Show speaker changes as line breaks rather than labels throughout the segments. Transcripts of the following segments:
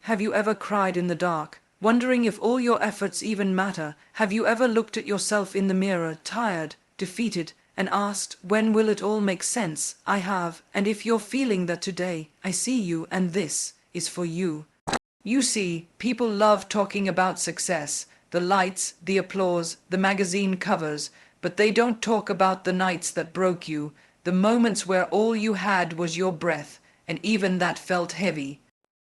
Have you ever cried in the dark, wondering if all your efforts even matter? Have you ever looked at yourself in the mirror, tired, defeated, and asked, when will it all make sense? I have, and if you're feeling that today, I see you, and this is for you. You see, people love talking about success, the lights, the applause, the magazine covers, but they don't talk about the nights that broke you, the moments where all you had was your breath, and even that felt heavy.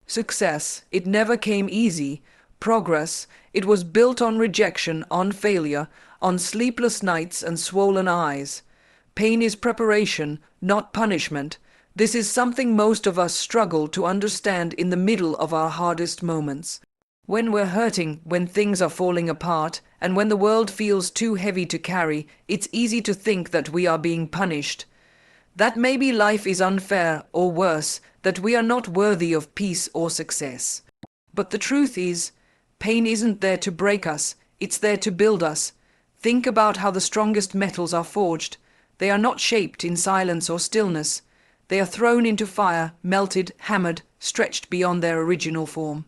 Success, it never came easy. Progress, it was built on rejection, on failure, on sleepless nights and swollen eyes. Pain is preparation, not punishment. This is something most of us struggle to understand in the middle of our hardest moments. When we're hurting, when things are falling apart, and when the world feels too heavy to carry, it's easy to think that we are being punished. That maybe life is unfair, or worse, that we are not worthy of peace or success. But the truth is, pain isn't there to break us, it's there to build us. Think about how the strongest metals are forged. They are not shaped in silence or stillness. They are thrown into fire, melted, hammered, stretched beyond their original form.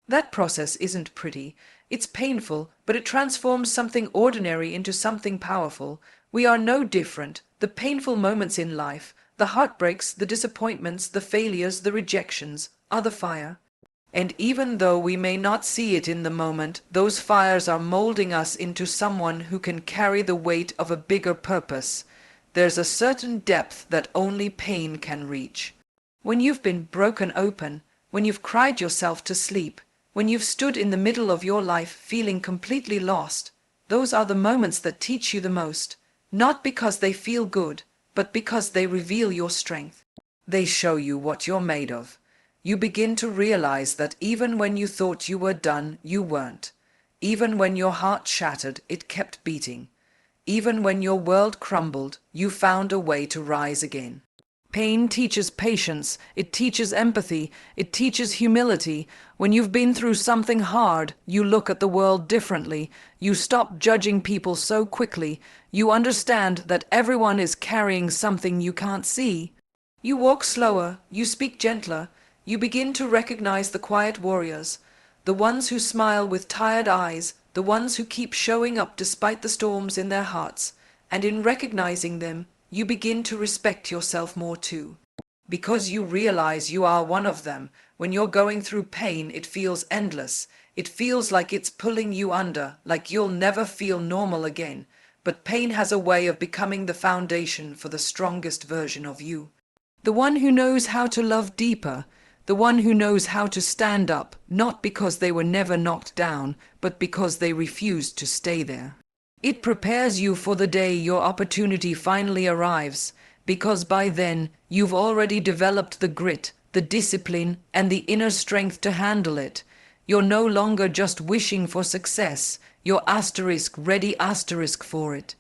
That process isn't pretty, it's painful, but it transforms something ordinary into something powerful. We are no different. The painful moments in life, the heartbreaks, the disappointments, the failures, the rejections, are the fire. And even though we may not see it in the moment, those fires are molding us into someone who can carry the weight of a bigger purpose. There's a certain depth that only pain can reach. When you've been broken open, when you've cried yourself to sleep, when you've stood in the middle of your life feeling completely lost, those are the moments that teach you the most, not because they feel good, but because they reveal your strength. They show you what you're made of. You begin to realize that even when you thought you were done, you weren't. Even when your heart shattered, it kept beating. Even when your world crumbled, you found a way to rise again. Pain teaches patience, it teaches empathy, it teaches humility. When you've been through something hard, you look at the world differently. You stop judging people so quickly. You understand that everyone is carrying something you can't see. You walk slower, you speak gentler. You begin to recognize the quiet warriors, the ones who smile with tired eyes, the ones who keep showing up despite the storms in their hearts. And in recognizing them, you begin to respect yourself more too. Because you realize you are one of them. When you're going through pain, it feels endless. It feels like it's pulling you under, like you'll never feel normal again. But pain has a way of becoming the foundation for the strongest version of you. The one who knows how to love deeper, the one who knows how to stand up, not because they were never knocked down, but because they refused to stay there. It prepares you for the day your opportunity finally arrives, because by then you've already developed the grit, the discipline, and the inner strength to handle it. You're no longer just wishing for success, you're ready for it.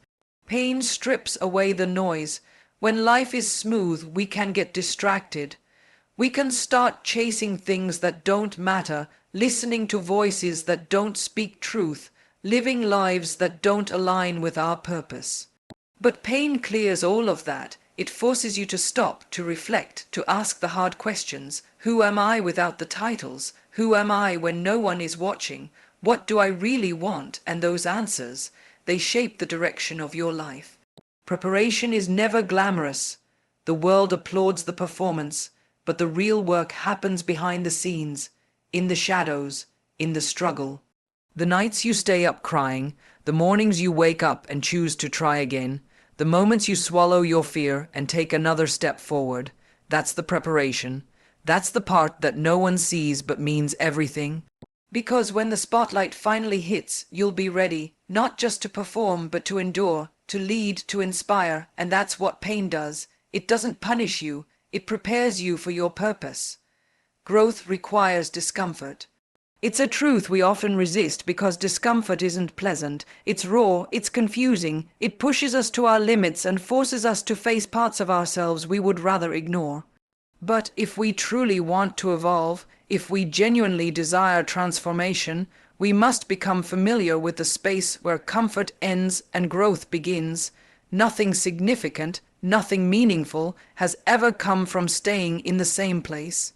Pain strips away the noise. When life is smooth, we can get distracted. We can start chasing things that don't matter, listening to voices that don't speak truth, living lives that don't align with our purpose. But pain clears all of that. It forces you to stop, to reflect, to ask the hard questions. Who am I without the titles? Who am I when no one is watching? What do I really want? And those answers, they shape the direction of your life. Preparation is never glamorous. The world applauds the performance, but the real work happens behind the scenes, in the shadows, in the struggle. The nights you stay up crying, the mornings you wake up and choose to try again, the moments you swallow your fear and take another step forward, that's the preparation. That's the part that no one sees but means everything. Because when the spotlight finally hits, you'll be ready, not just to perform, but to endure, to lead, to inspire, and that's what pain does. It doesn't punish you, it prepares you for your purpose. Growth requires discomfort. It's a truth we often resist because discomfort isn't pleasant. It's raw, it's confusing, it pushes us to our limits and forces us to face parts of ourselves we would rather ignore. But if we truly want to evolve, if we genuinely desire transformation, we must become familiar with the space where comfort ends and growth begins. Nothing significant, nothing meaningful has ever come from staying in the same place.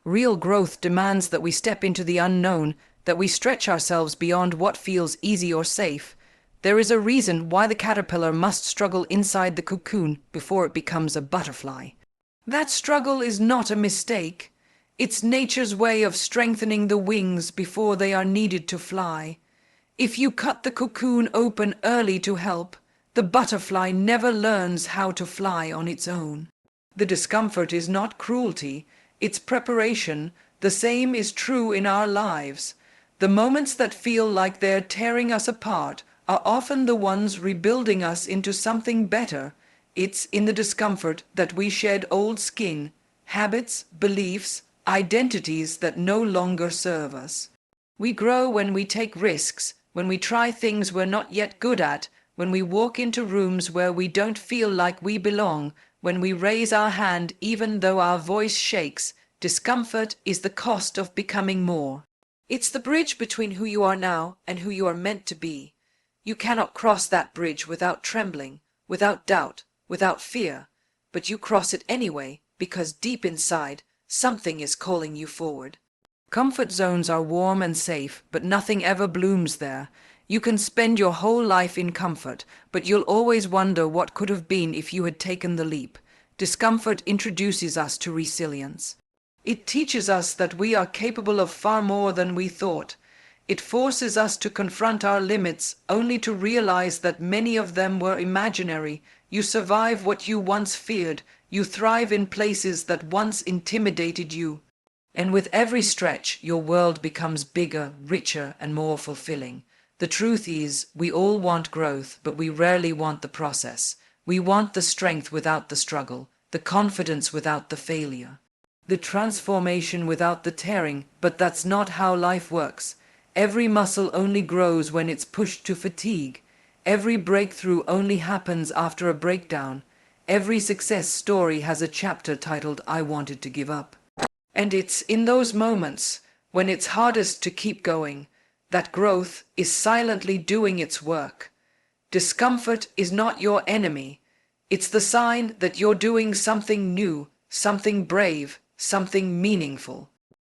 Real growth demands that we step into the unknown, that we stretch ourselves beyond what feels easy or safe. There is a reason why the caterpillar must struggle inside the cocoon before it becomes a butterfly. That struggle is not a mistake. It's nature's way of strengthening the wings before they are needed to fly. If you cut the cocoon open early to help, the butterfly never learns how to fly on its own. The discomfort is not cruelty, it's preparation. The same is true in our lives. The moments that feel like they're tearing us apart are often the ones rebuilding us into something better. It's in the discomfort that we shed old skin, habits, beliefs, identities that no longer serve us. We grow when we take risks, when we try things we're not yet good at, when we walk into rooms where we don't feel like we belong, when we raise our hand even though our voice shakes. Discomfort is the cost of becoming more. It's the bridge between who you are now and who you are meant to be. You cannot cross that bridge without trembling, without doubt, without fear, but you cross it anyway because deep inside, something is calling you forward. Comfort zones are warm and safe, but nothing ever blooms there. You can spend your whole life in comfort, but you'll always wonder what could have been if you had taken the leap. Discomfort introduces us to resilience. It teaches us that we are capable of far more than we thought. It forces us to confront our limits, only to realize that many of them were imaginary. You survive what you once feared. You thrive in places that once intimidated you. And with every stretch, your world becomes bigger, richer, and more fulfilling. The truth is, we all want growth, but we rarely want the process. We want the strength without the struggle, the confidence without the failure, the transformation without the tearing, but that's not how life works. Every muscle only grows when it's pushed to fatigue. Every breakthrough only happens after a breakdown. Every success story has a chapter titled "I Wanted to Give Up." And it's in those moments, when it's hardest to keep going, that growth is silently doing its work. Discomfort is not your enemy. It's the sign that you're doing something new, something brave, something meaningful.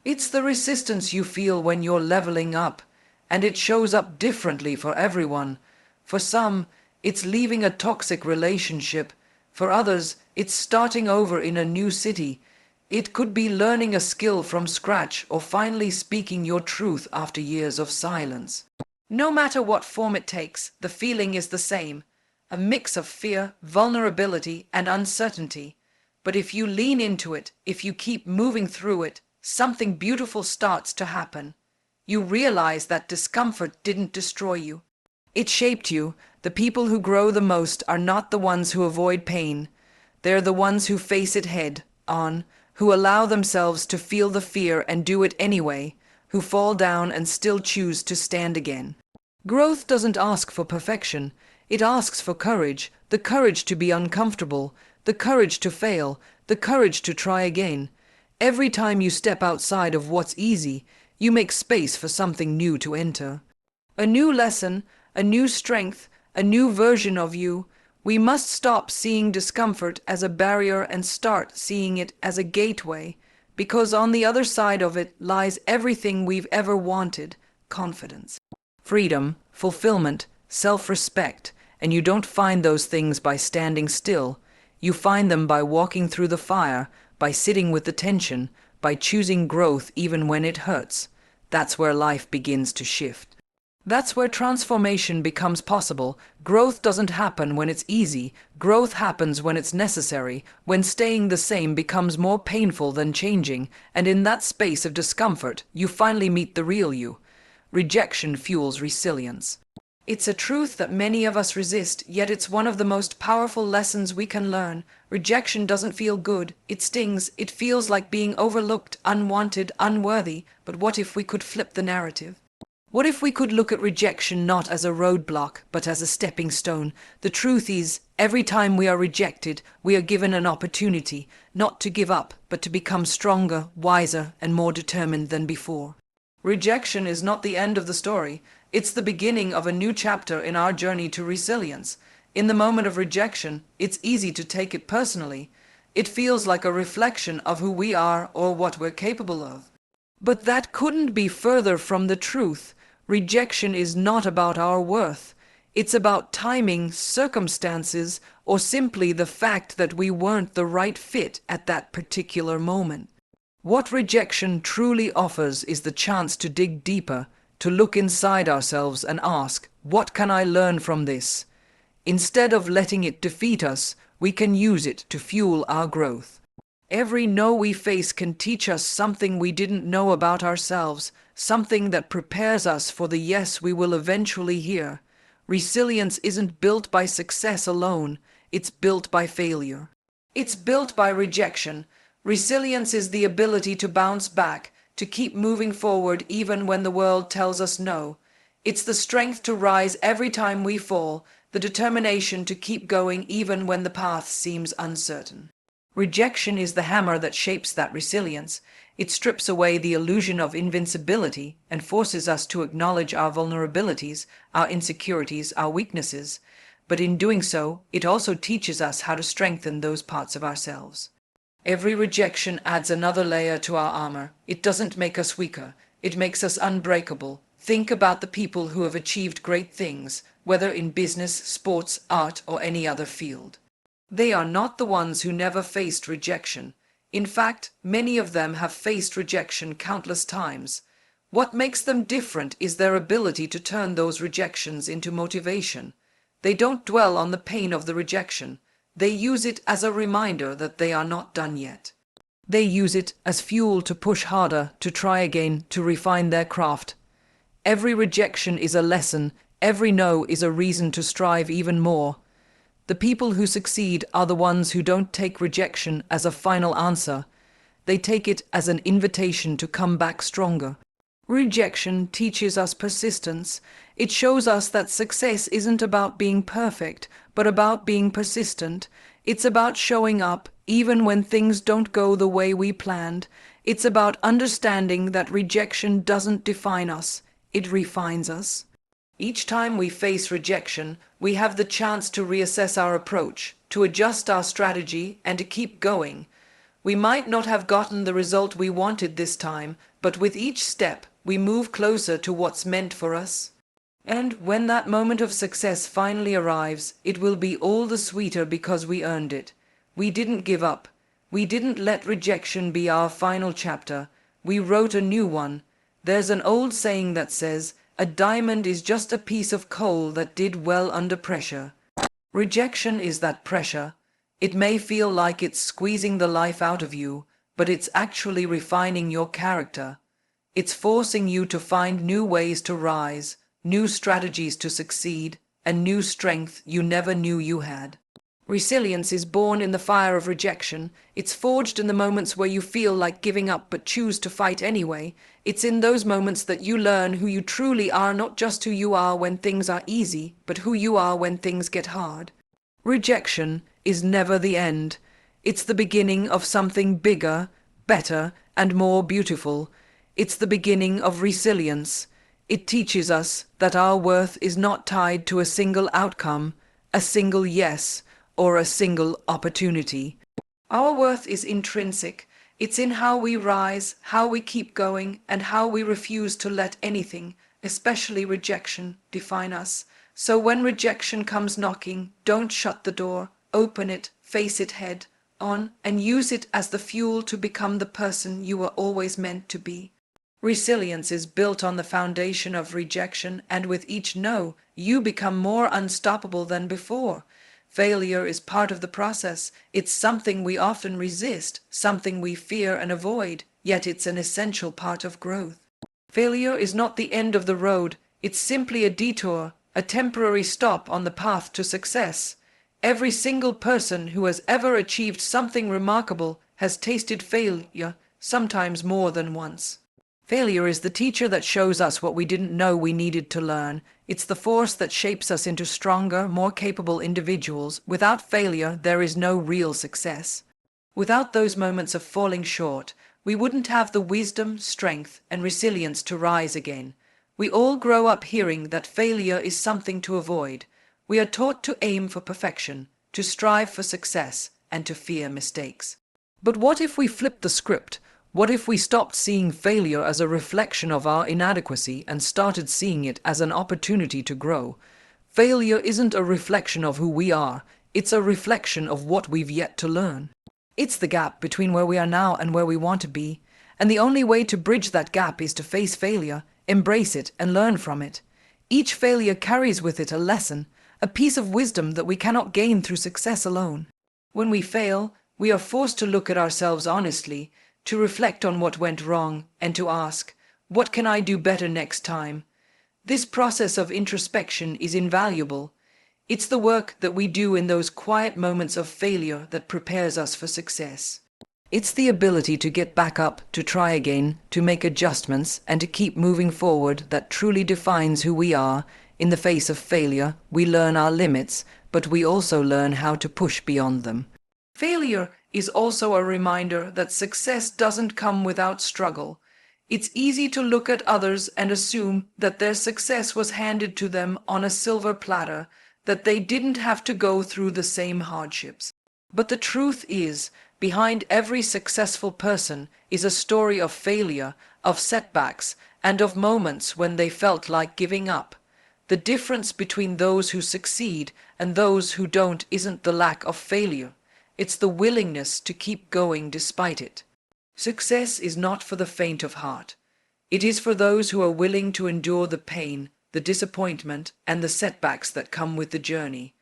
It's the resistance you feel when you're leveling up, and it shows up differently for everyone. For some, it's leaving a toxic relationship. For others, it's starting over in a new city. It could be learning a skill from scratch or finally speaking your truth after years of silence. No matter what form it takes, the feeling is the same, a mix of fear, vulnerability, and uncertainty. But if you lean into it, if you keep moving through it, something beautiful starts to happen. You realize that discomfort didn't destroy you. It shaped you. The people who grow the most are not the ones who avoid pain. They're the ones who face it head on, who allow themselves to feel the fear and do it anyway, who fall down and still choose to stand again. Growth doesn't ask for perfection. It asks for courage, the courage to be uncomfortable, the courage to fail, the courage to try again. Every time you step outside of what's easy, you make space for something new to enter. A new lesson, a new strength, a new version of you. We must stop seeing discomfort as a barrier and start seeing it as a gateway, because on the other side of it lies everything we've ever wanted: confidence, freedom, fulfillment, self-respect. And you don't find those things by standing still. You find them by walking through the fire, by sitting with the tension, by choosing growth even when it hurts. That's where life begins to shift. That's where transformation becomes possible. Growth doesn't happen when it's easy. Growth happens when it's necessary, when staying the same becomes more painful than changing, and in that space of discomfort, you finally meet the real you. Rejection fuels resilience. It's a truth that many of us resist, yet it's one of the most powerful lessons we can learn. Rejection doesn't feel good. It stings. It feels like being overlooked, unwanted, unworthy. But what if we could flip the narrative? What if we could look at rejection not as a roadblock, but as a stepping stone? The truth is, every time we are rejected, we are given an opportunity, not to give up, but to become stronger, wiser, and more determined than before. Rejection is not the end of the story. It's the beginning of a new chapter in our journey to resilience. In the moment of rejection, it's easy to take it personally. It feels like a reflection of who we are or what we're capable of. But that couldn't be further from the truth. Rejection is not about our worth. It's about timing, circumstances, or simply the fact that we weren't the right fit at that particular moment. What rejection truly offers is the chance to dig deeper, to look inside ourselves and ask, what can I learn from this? Instead of letting it defeat us, we can use it to fuel our growth. Every no we face can teach us something we didn't know about ourselves, something that prepares us for the yes we will eventually hear. Resilience isn't built by success alone, it's built by failure. It's built by rejection. Resilience is the ability to bounce back, to keep moving forward even when the world tells us no. It's the strength to rise every time we fall, the determination to keep going even when the path seems uncertain. Rejection is the hammer that shapes that resilience. It strips away the illusion of invincibility and forces us to acknowledge our vulnerabilities, our insecurities, our weaknesses. But in doing so, it also teaches us how to strengthen those parts of ourselves. Every rejection adds another layer to our armor. It doesn't make us weaker. It makes us unbreakable. Think about the people who have achieved great things, whether in business, sports, art, or any other field. They are not the ones who never faced rejection. In fact, many of them have faced rejection countless times. What makes them different is their ability to turn those rejections into motivation. They don't dwell on the pain of the rejection. They use it as a reminder that they are not done yet. They use it as fuel to push harder, to try again, to refine their craft. Every rejection is a lesson. Every no is a reason to strive even more. The people who succeed are the ones who don't take rejection as a final answer. They take it as an invitation to come back stronger. Rejection teaches us persistence. It shows us that success isn't about being perfect, but about being persistent. It's about showing up even when things don't go the way we planned. It's about understanding that rejection doesn't define us, it refines us. Each time we face rejection, we have the chance to reassess our approach, to adjust our strategy, and to keep going. We might not have gotten the result we wanted this time, but with each step, we move closer to what's meant for us. And when that moment of success finally arrives, it will be all the sweeter because we earned it. We didn't give up. We didn't let rejection be our final chapter. We wrote a new one. There's an old saying that says, "A diamond is just a piece of coal that did well under pressure." Rejection is that pressure. It may feel like it's squeezing the life out of you, but it's actually refining your character. It's forcing you to find new ways to rise, new strategies to succeed, and new strength you never knew you had. Resilience is born in the fire of rejection. It's forged in the moments where you feel like giving up but choose to fight anyway. It's in those moments that you learn who you truly are, not just who you are when things are easy, but who you are when things get hard. Rejection is never the end. It's the beginning of something bigger, better, and more beautiful. It's the beginning of resilience. It teaches us that our worth is not tied to a single outcome, a single yes, or a single opportunity. Our worth is intrinsic. It's in how we rise, how we keep going, and how we refuse to let anything, especially rejection, define us. So when rejection comes knocking, don't shut the door. Open it, face it head on, and use it as the fuel to become the person you were always meant to be. Resilience is built on the foundation of rejection, and with each no, you become more unstoppable than before. Failure is part of the process. It's something we often resist, something we fear and avoid, yet it's an essential part of growth. Failure is not the end of the road. It's simply a detour, a temporary stop on the path to success. Every single person who has ever achieved something remarkable has tasted failure, sometimes more than once. Failure is the teacher that shows us what we didn't know we needed to learn. It's the force that shapes us into stronger, more capable individuals. Without failure, there is no real success. Without those moments of falling short, we wouldn't have the wisdom, strength, and resilience to rise again. We all grow up hearing that failure is something to avoid. We are taught to aim for perfection, to strive for success, and to fear mistakes. But what if we flipped the script? What if we stopped seeing failure as a reflection of our inadequacy and started seeing it as an opportunity to grow? Failure isn't a reflection of who we are, it's a reflection of what we've yet to learn. It's the gap between where we are now and where we want to be, and the only way to bridge that gap is to face failure, embrace it, and learn from it. Each failure carries with it a lesson, a piece of wisdom that we cannot gain through success alone. When we fail, we are forced to look at ourselves honestly, to reflect on what went wrong, and to ask, what can I do better next time? This process of introspection is invaluable. It's the work that we do in those quiet moments of failure that prepares us for success. It's the ability to get back up, to try again, to make adjustments, and to keep moving forward that truly defines who we are. In the face of failure, we learn our limits, but we also learn how to push beyond them. Failure is also a reminder that success doesn't come without struggle. It's easy to look at others and assume that their success was handed to them on a silver platter, that they didn't have to go through the same hardships. But the truth is, behind every successful person is a story of failure, of setbacks, and of moments when they felt like giving up. The difference between those who succeed and those who don't isn't the lack of failure. It's the willingness to keep going despite it. Success is not for the faint of heart. It is for those who are willing to endure the pain, the disappointment, and the setbacks that come with the journey.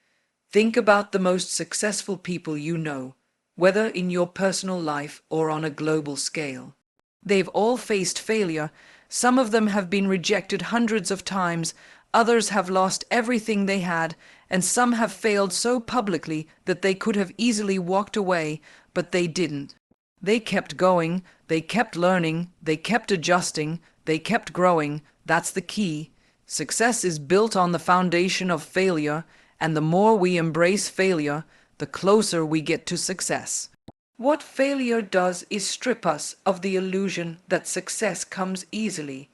Think about the most successful people you know, whether in your personal life or on a global scale. They've all faced failure. Some of them have been rejected hundreds of times, others have lost everything they had, and some have failed so publicly that they could have easily walked away, but they didn't. They kept going, they kept learning, they kept adjusting, they kept growing. That's the key. Success is built on the foundation of failure, and the more we embrace failure, the closer we get to success. What failure does is strip us of the illusion that success comes easily.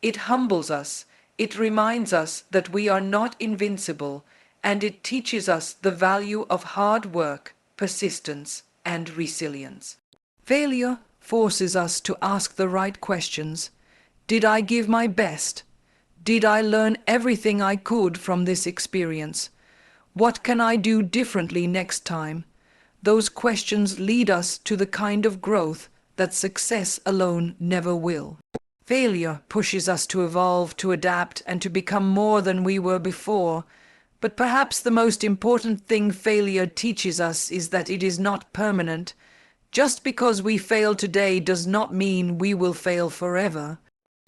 It humbles us, it reminds us that we are not invincible, and it teaches us the value of hard work, persistence, and resilience. Failure forces us to ask the right questions. Did I give my best? Did I learn everything I could from this experience? What can I do differently next time? Those questions lead us to the kind of growth that success alone never will. Failure pushes us to evolve, to adapt, and to become more than we were before. But perhaps the most important thing failure teaches us is that it is not permanent. Just because we fail today does not mean we will fail forever.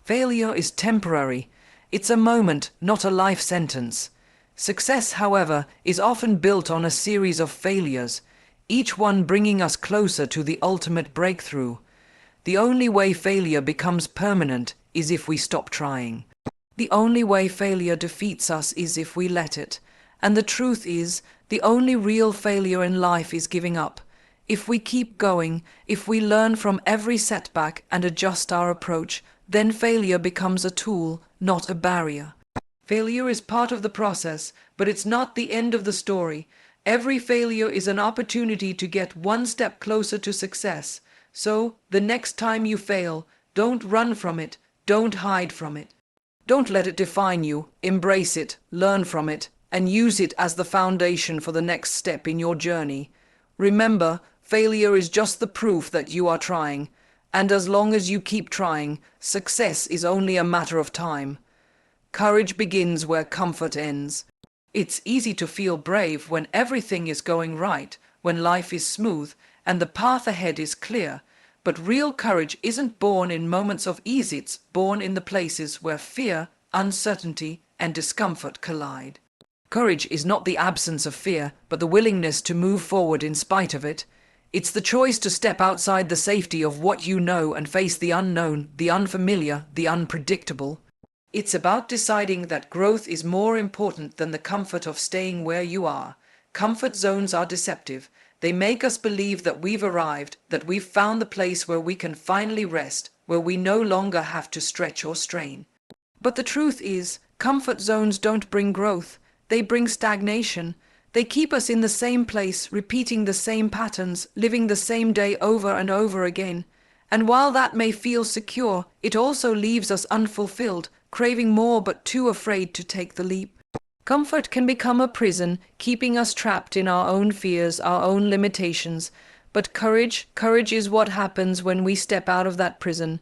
Failure is temporary. It's a moment, not a life sentence. Success, however, is often built on a series of failures, each one bringing us closer to the ultimate breakthrough. The only way failure becomes permanent is if we stop trying. The only way failure defeats us is if we let it. And the truth is, the only real failure in life is giving up. If we keep going, if we learn from every setback and adjust our approach, then failure becomes a tool, not a barrier. Failure is part of the process, but it's not the end of the story. Every failure is an opportunity to get one step closer to success. So, the next time you fail, don't run from it, don't hide from it. Don't let it define you, embrace it, learn from it, and use it as the foundation for the next step in your journey. Remember, failure is just the proof that you are trying, and as long as you keep trying, success is only a matter of time. Courage begins where comfort ends. It's easy to feel brave when everything is going right, when life is smooth, and the path ahead is clear. But real courage isn't born in moments of ease, it's born in the places where fear, uncertainty, and discomfort collide. Courage is not the absence of fear, but the willingness to move forward in spite of it. It's the choice to step outside the safety of what you know and face the unknown, the unfamiliar, the unpredictable. It's about deciding that growth is more important than the comfort of staying where you are. Comfort zones are deceptive. They make us believe that we've arrived, that we've found the place where we can finally rest, where we no longer have to stretch or strain. But the truth is, comfort zones don't bring growth. They bring stagnation. They keep us in the same place, repeating the same patterns, living the same day over and over again. And while that may feel secure, it also leaves us unfulfilled, craving more but too afraid to take the leap. Comfort can become a prison, keeping us trapped in our own fears, our own limitations. But courage is what happens when we step out of that prison.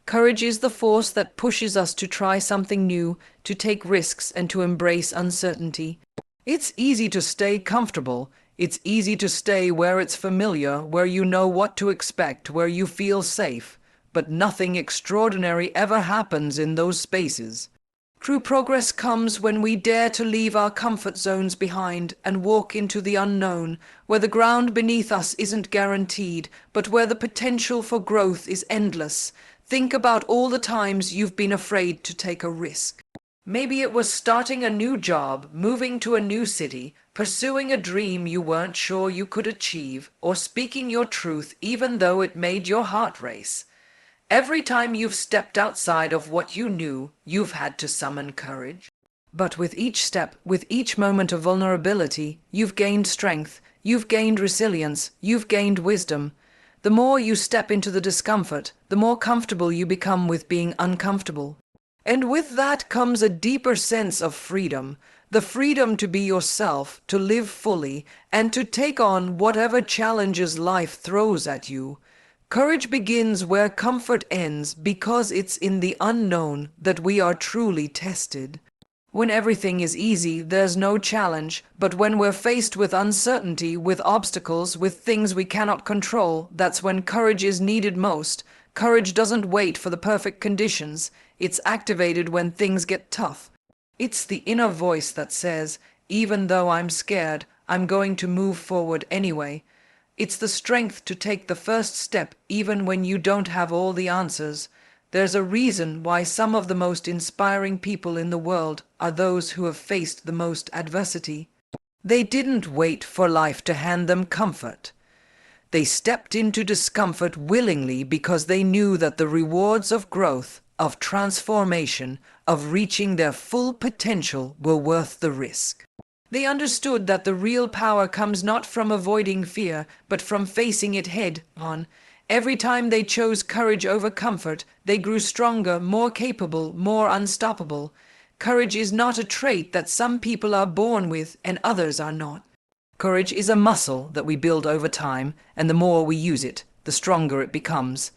Courage is the force that pushes us to try something new, to take risks, and to embrace uncertainty. It's easy to stay comfortable. It's easy to stay where it's familiar, where you know what to expect, where you feel safe. But nothing extraordinary ever happens in those spaces. True progress comes when we dare to leave our comfort zones behind and walk into the unknown, where the ground beneath us isn't guaranteed, but where the potential for growth is endless. Think about all the times you've been afraid to take a risk. Maybe it was starting a new job, moving to a new city, pursuing a dream you weren't sure you could achieve, or speaking your truth even though it made your heart race. Every time you've stepped outside of what you knew, you've had to summon courage. But with each step, with each moment of vulnerability, you've gained strength, you've gained resilience, you've gained wisdom. The more you step into the discomfort, the more comfortable you become with being uncomfortable. And with that comes a deeper sense of freedom, the freedom to be yourself, to live fully, and to take on whatever challenges life throws at you. Courage begins where comfort ends, because it's in the unknown that we are truly tested. When everything is easy, there's no challenge, but when we're faced with uncertainty, with obstacles, with things we cannot control, that's when courage is needed most. Courage doesn't wait for the perfect conditions. It's activated when things get tough. It's the inner voice that says, even though I'm scared, I'm going to move forward anyway. It's the strength to take the first step even when you don't have all the answers. There's a reason why some of the most inspiring people in the world are those who have faced the most adversity. They didn't wait for life to hand them comfort. They stepped into discomfort willingly because they knew that the rewards of growth, of transformation, of reaching their full potential were worth the risk. They understood that the real power comes not from avoiding fear, but from facing it head on. Every time they chose courage over comfort, they grew stronger, more capable, more unstoppable. Courage is not a trait that some people are born with and others are not. Courage is a muscle that we build over time, and the more we use it, the stronger it becomes.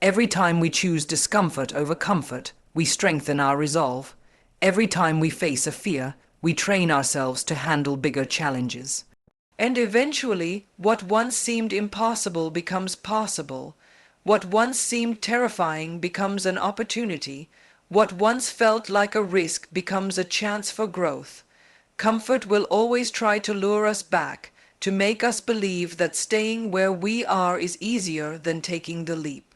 Every time we choose discomfort over comfort, we strengthen our resolve. Every time we face a fear, we train ourselves to handle bigger challenges. And eventually, what once seemed impossible becomes possible. What once seemed terrifying becomes an opportunity. What once felt like a risk becomes a chance for growth. Comfort will always try to lure us back, to make us believe that staying where we are is easier than taking the leap.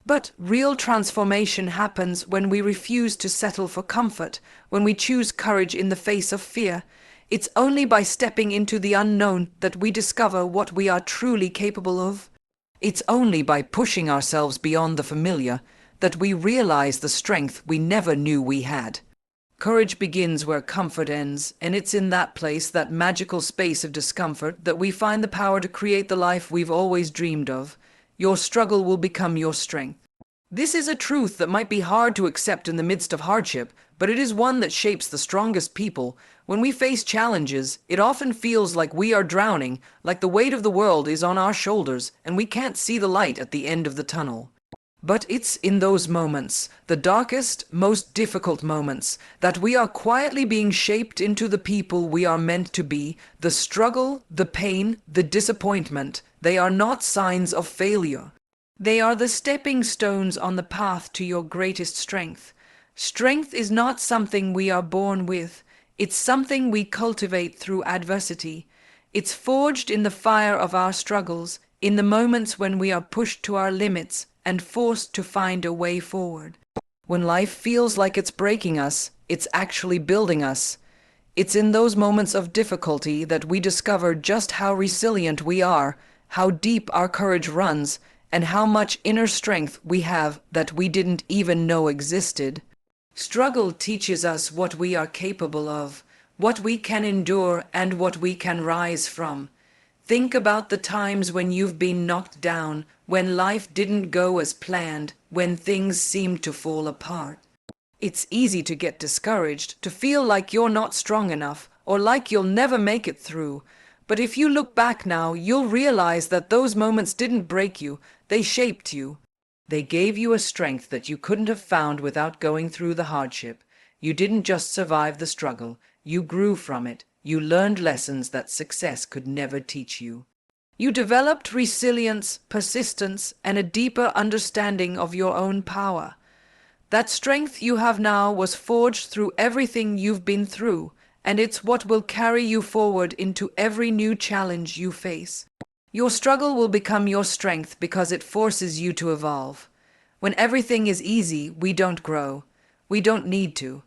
But real transformation happens when we refuse to settle for comfort, when we choose courage in the face of fear. It's only by stepping into the unknown that we discover what we are truly capable of. It's only by pushing ourselves beyond the familiar that we realize the strength we never knew we had. Courage begins where comfort ends, and it's in that place, that magical space of discomfort, that we find the power to create the life we've always dreamed of. Your struggle will become your strength. This is a truth that might be hard to accept in the midst of hardship, but it is one that shapes the strongest people. When we face challenges, it often feels like we are drowning, like the weight of the world is on our shoulders, and we can't see the light at the end of the tunnel. But it's in those moments, the darkest, most difficult moments, that we are quietly being shaped into the people we are meant to be. The struggle, the pain, the disappointment, they are not signs of failure. They are the stepping stones on the path to your greatest strength. Strength is not something we are born with. It's something we cultivate through adversity. It's forged in the fire of our struggles, in the moments when we are pushed to our limits and forced to find a way forward. When life feels like it's breaking us, it's actually building us. It's in those moments of difficulty that we discover just how resilient we are, how deep our courage runs, and how much inner strength we have that we didn't even know existed. Struggle teaches us what we are capable of. what we can endure and what we can rise from. Think about the times when you've been knocked down, when life didn't go as planned, when things seemed to fall apart. It's easy to get discouraged, to feel like you're not strong enough, or like you'll never make it through. But if you look back now, you'll realize that those moments didn't break you, they shaped you. They gave you a strength that you couldn't have found without going through the hardship. You didn't just survive the struggle, you grew from it. You learned lessons that success could never teach you. You developed resilience, persistence, and a deeper understanding of your own power. That strength you have now was forged through everything you've been through, and it's what will carry you forward into every new challenge you face. Your struggle will become your strength because it forces you to evolve. When everything is easy, we don't grow. We don't need to.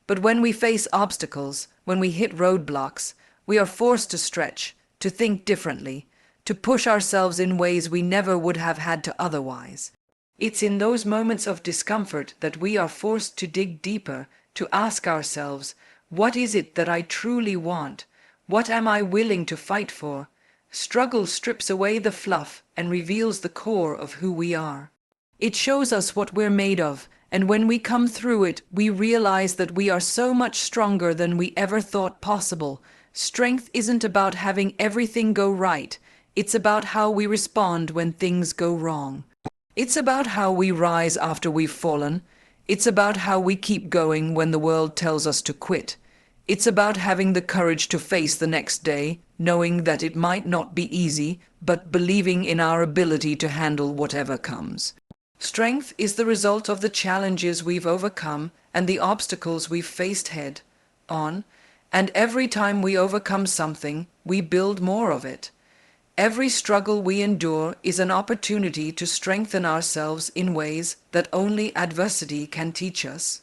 But when we face obstacles, when we hit roadblocks, we are forced to stretch, to think differently, to push ourselves in ways we never would have had to otherwise. It's in those moments of discomfort that we are forced to dig deeper, to ask ourselves, what is it that I truly want? What am I willing to fight for? Struggle strips away the fluff and reveals the core of who we are. It shows us what we're made of, and when we come through it, we realize that we are so much stronger than we ever thought possible. Strength isn't about having everything go right. It's about how we respond when things go wrong. It's about how we rise after we've fallen. It's about how we keep going when the world tells us to quit. It's about having the courage to face the next day, knowing that it might not be easy, but believing in our ability to handle whatever comes. Strength is the result of the challenges we've overcome and the obstacles we've faced head on, and every time we overcome something, we build more of it. Every struggle we endure is an opportunity to strengthen ourselves in ways that only adversity can teach us.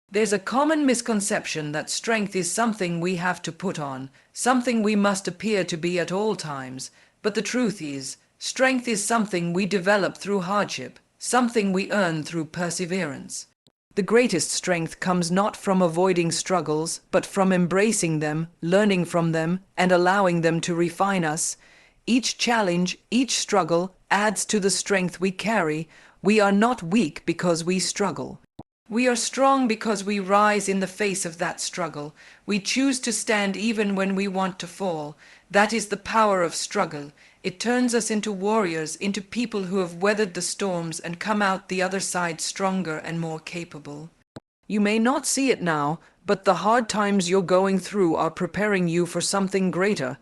There's a common misconception that strength is something we have to put on, something we must appear to be at all times, but the truth is, strength is something we develop through hardship, something we earn through perseverance. The greatest strength comes not from avoiding struggles, but from embracing them, learning from them, and allowing them to refine us. Each challenge, each struggle adds to the strength we carry. We are not weak because we struggle. We are strong because we rise in the face of that struggle. We choose to stand even when we want to fall. That is the power of struggle. It turns us into warriors, into people who have weathered the storms and come out the other side stronger and more capable. You may not see it now, but the hard times you're going through are preparing you for something greater.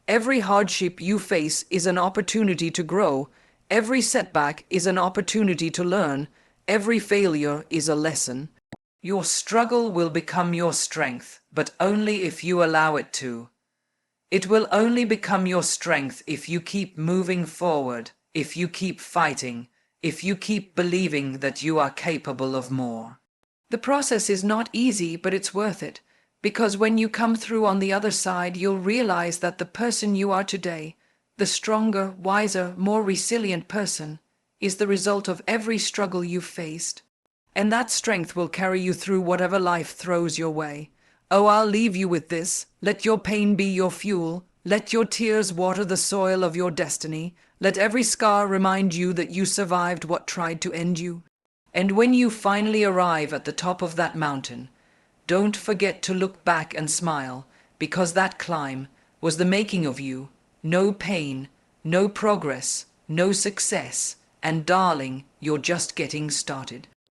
Every hardship you face is an opportunity to grow. Every setback is an opportunity to learn. Every failure is a lesson. Your struggle will become your strength, but only if you allow it to. It will only become your strength if you keep moving forward, if you keep fighting, if you keep believing that you are capable of more. The process is not easy, but it's worth it, because when you come through on the other side, you'll realize that the person you are today, the stronger, wiser, more resilient person, is the result of every struggle you've faced. And that strength will carry you through whatever life throws your way. Oh, I'll leave you with this. Let your pain be your fuel. Let your tears water the soil of your destiny. Let every scar remind you that you survived what tried to end you. And when you finally arrive at the top of that mountain, don't forget to look back and smile, because that climb was the making of you. No pain, no progress, no success, and darling, you're just getting started.